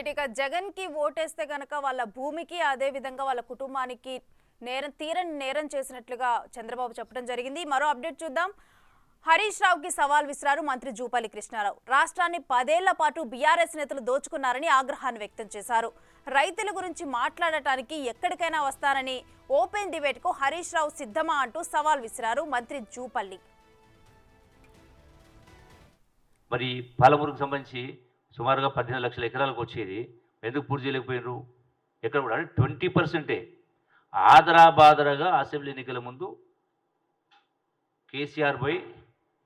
Right. ఇక జగన్ కి ఓటేస్తే గనక వాళ్ళ భూమికి అదే విధంగా వాళ్ళ కుటుంబానికి తీరని నేరం చేసినట్లుగా చంద్రబాబు చెప్పడం జరిగింది. మరో అప్డేట్ చూద్దాం. హరీష్ రావుకి సవాల్ విసిరారు మంత్రి జూపల్లి కృష్ణారావు. రాష్ట్రాన్ని 10 ఏళ్ల పాటు బీఆర్ఎస్ నేతలు దోచుకున్నారని ఆగ్రహాన్ని వ్యక్తం చేశారు. రైతుల గురించి మాట్లాడటానికి ఎక్కడికైనా వస్తారని, ఓపెన్ డిబేట్ కు హరీష్ రావు సిద్ధమా అంటూ సవాల్ విసిరారు మంత్రి జూపల్లి. మరి పాలమూరుకు సంబంధించి సుమారుగా 18 లక్షల ఎకరాలకు వచ్చేది ఎందుకు పూర్తి చేయలేకపోయినారు? ఎక్కడ కూడా 20%. ఆదరాబాదరగా అసెంబ్లీ ఎన్నికల ముందు కేసీఆర్ పోయి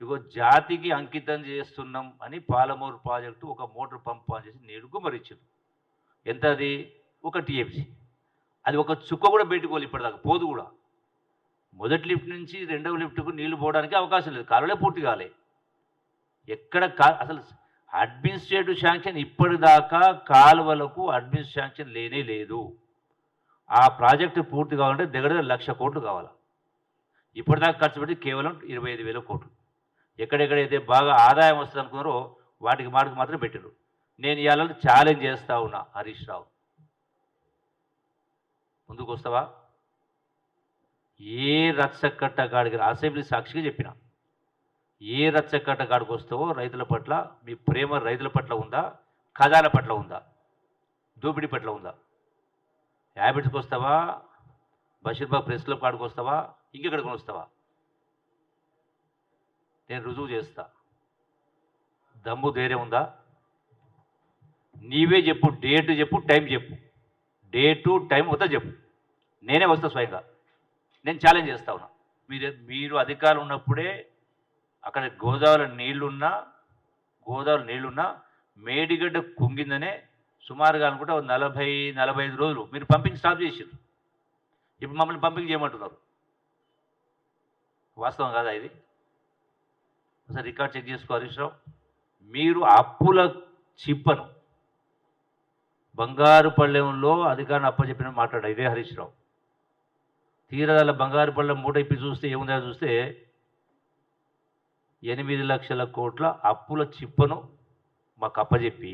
ఇగో జాతికి అంకితం చేస్తున్నాం అని పాలమూరు ప్రాజెక్టు ఒక మోటార్ పంప్ ఆన్ చేసి నీళ్లు మరిచ్చారు. ఎంత అది? ఒక టీఎంసీ. అది ఒక చుక్క కూడా పెట్టుకోవాలి ఇప్పటిదాకా, పోదు కూడా. మొదటి లిఫ్ట్ నుంచి రెండవ లిఫ్ట్కు నీళ్లు పోవడానికి అవకాశం లేదు, కాలువలే పూర్తి కాలే. ఎక్కడ అసలు అడ్మినిస్ట్రేటివ్ శాంక్షన్ ఇప్పటిదాకా కాలువలకు అడ్మినిస్ట్రేటివ్ శాంక్షన్ లేనే లేదు. ఆ ప్రాజెక్టు పూర్తి కావాలంటే దగ్గర 1,00,000 కోట్లు కావాలి. ఇప్పటిదాకా ఖర్చు పెట్టి కేవలం 25,000 కోట్లు. ఎక్కడెక్కడైతే బాగా ఆదాయం వస్తుంది అనుకున్నారో వాటికి మాత్రం పెట్టారు. నేను ఇవాళ ఛాలెంజ్ చేస్తా ఉన్నా, హరీష్ రావు ముందుకు వస్తావా? ఏ రచ్చకట్ట కాడికి అసెంబ్లీ సాక్షిగా చెప్పిన, ఏ రచ్చకట్ట కాడికి వస్తావో రైతుల పట్ల మీ ప్రేమ రైతుల పట్ల ఉందా, ఖజానా పట్ల ఉందా, దోపిడీ పట్ల ఉందా? హ్యాబిట్స్కి వస్తావా, బషీర్బాగ్ ప్రెస్ క్లబ్ కాడికి వస్తావా, ఇంకెక్కడికి వస్తావా? నేను రుజువు చేస్తా. దమ్ము ధైర్యం ఉందా? నీవే చెప్పు, డేటు చెప్పు, టైం చెప్పు. డేటు టైం వద్దా చెప్పు, నేనే వస్తా స్వయంగా. నేను ఛాలెంజ్ చేస్తా ఉన్నా. మీరు అధికారం ఉన్నప్పుడే అక్కడ గోదావరి నీళ్లున్నా మేడిగడ్డ కుంగిందనే సుమారుగా అనుకుంటే 40-45 రోజులు మీరు పంపింగ్ స్టాప్ చేసారు. ఇప్పుడు మమ్మల్ని పంపింగ్ చేయమంటున్నారు. వాస్తవం కాదా ఇది? ఒకసారి రికార్డ్ చెక్ చేసుకో హరీష్ రావు. మీరు అప్పుల చిప్పను బంగారు పళ్ళెంలో అధికారాన్ని అప్పచెప్పిన మాట్లాడారు ఇదే హరీష్ రావు. తీరాల బంగారు పళ్ళెం మూట ఇప్పి చూస్తే ఏముందో చూస్తే 8 లక్షల కోట్ల అప్పుల చిప్పను మాకు అప్పచెప్పి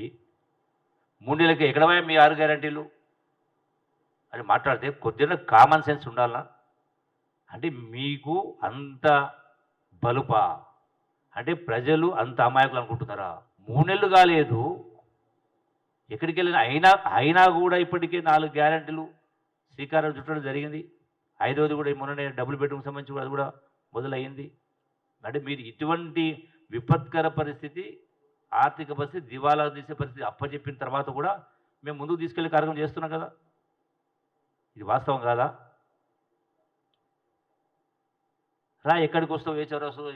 3 నెలలకి ఎక్కడ పోయా మీ 6 గ్యారంటీలు అని మాట్లాడితే కొద్దిగా కామన్ సెన్స్ ఉండాలనా? అంటే మీకు అంత బలుపా? అంటే ప్రజలు అంత అమాయకులు అనుకుంటున్నారా? 3 నెలలు కాలేదు, ఎక్కడికి వెళ్ళినా అయినా కూడా ఇప్పటికే 4 గ్యారంటీలు శ్రీకారం చుట్టడం జరిగింది. 5వది కూడా మొన్ననే డబుల్ బెడ్రూమ్కి సంబంధించి అది కూడా మొదలయ్యింది. అంటే మీరు ఇటువంటి విపత్కర పరిస్థితి, ఆర్థిక పరిస్థితి, దివాలా తీసే పరిస్థితి అప్పచెప్పిన తర్వాత కూడా మేము ముందుకు తీసుకెళ్లే కార్యక్రమం చేస్తున్నాం కదా. ఇది వాస్తవం కాదా? రా, ఎక్కడికి వస్తావు?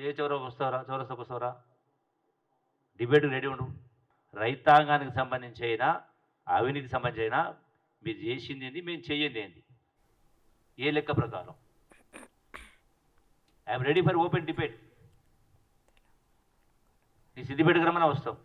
ఏ చౌరస్తాకు వస్తావురా? డిబేట్కి రెడీ ఉండు. రైతాంగానికి సంబంధించి అయినా, అవినీతికి సంబంధించి అయినా మీరు చేసింది ఏంది, మేము చెయ్యింది ఏంది, ఏ లెక్క ప్రకారం? I'm ready for open debate. నీ సిద్దిపేట గ్రామన వస్తాం.